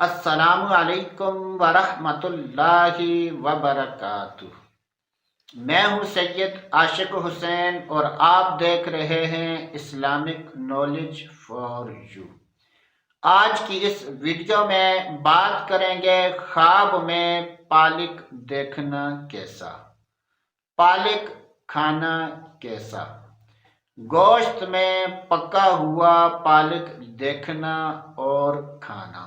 السلام علیکم ورحمۃ اللہ وبرکاتہ۔ میں ہوں سید عاشق حسین اور آپ دیکھ رہے ہیں اسلامک نالج فار یو۔ آج کی اس ویڈیو میں بات کریں گے خواب میں پالک دیکھنا کیسا، پالک کھانا کیسا، گوشت میں پکا ہوا پالک دیکھنا اور کھانا۔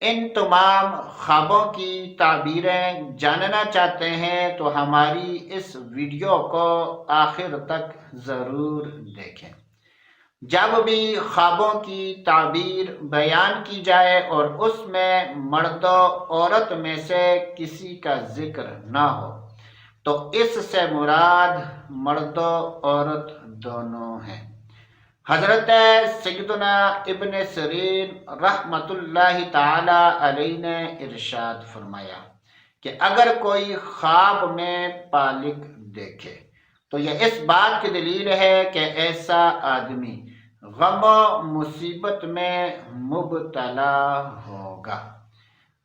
ان تمام خوابوں کی تعبیریں جاننا چاہتے ہیں تو ہماری اس ویڈیو کو آخر تک ضرور دیکھیں۔ جب بھی خوابوں کی تعبیر بیان کی جائے اور اس میں مرد و عورت میں سے کسی کا ذکر نہ ہو تو اس سے مراد مرد و عورت دونوں ہیں۔ حضرت سیدنا ابن سیرین رحمۃ اللہ تعالی علیہ نے ارشاد فرمایا کہ اگر کوئی خواب میں پالک دیکھے تو یہ اس بات کی دلیل ہے کہ ایسا آدمی غم و مصیبت میں مبتلا ہوگا۔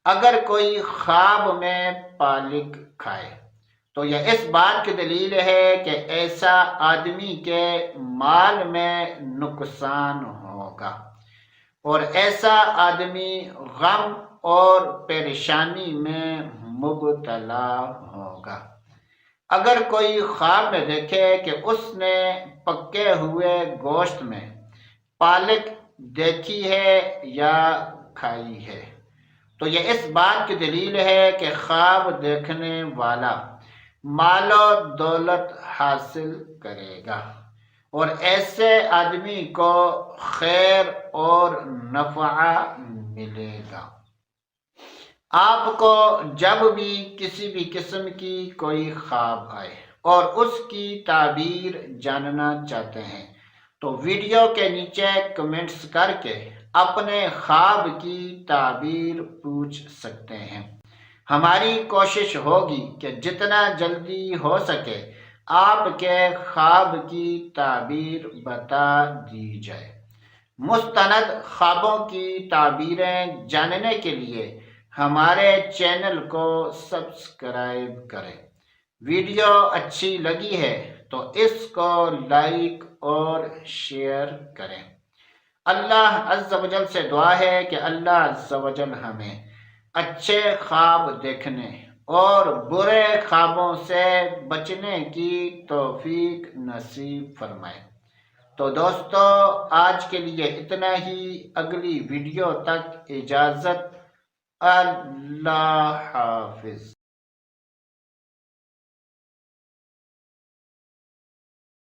اگر کوئی خواب میں پالک کھائے تو یہ اس بات کی دلیل ہے کہ ایسا آدمی کے مال میں نقصان ہوگا اور ایسا آدمی غم اور پریشانی میں مبتلا ہوگا۔ اگر کوئی خواب میں دیکھے کہ اس نے پکے ہوئے گوشت میں پالک دیکھی ہے یا کھائی ہے تو یہ اس بات کی دلیل ہے کہ خواب دیکھنے والا مال و دولت حاصل کرے گا اور ایسے آدمی کو خیر اور نفع ملے گا۔ آپ کو جب بھی کسی بھی قسم کی کوئی خواب آئے اور اس کی تعبیر جاننا چاہتے ہیں تو ویڈیو کے نیچے کمنٹس کر کے اپنے خواب کی تعبیر پوچھ سکتے ہیں۔ ہماری کوشش ہوگی کہ جتنا جلدی ہو سکے آپ کے خواب کی تعبیر بتا دی جائے۔ مستند خوابوں کی تعبیریں جاننے کے لیے ہمارے چینل کو سبسکرائب کریں۔ ویڈیو اچھی لگی ہے تو اس کو لائک اور شیئر کریں۔ اللہ عز و جل سے دعا ہے کہ اللہ عز و جل ہمیں اچھے خواب دیکھنے اور برے خوابوں سے بچنے کی توفیق نصیب فرمائے۔ تو دوستو آج کے لیے اتنا ہی، اگلی ویڈیو تک اجازت، اللہ حافظ۔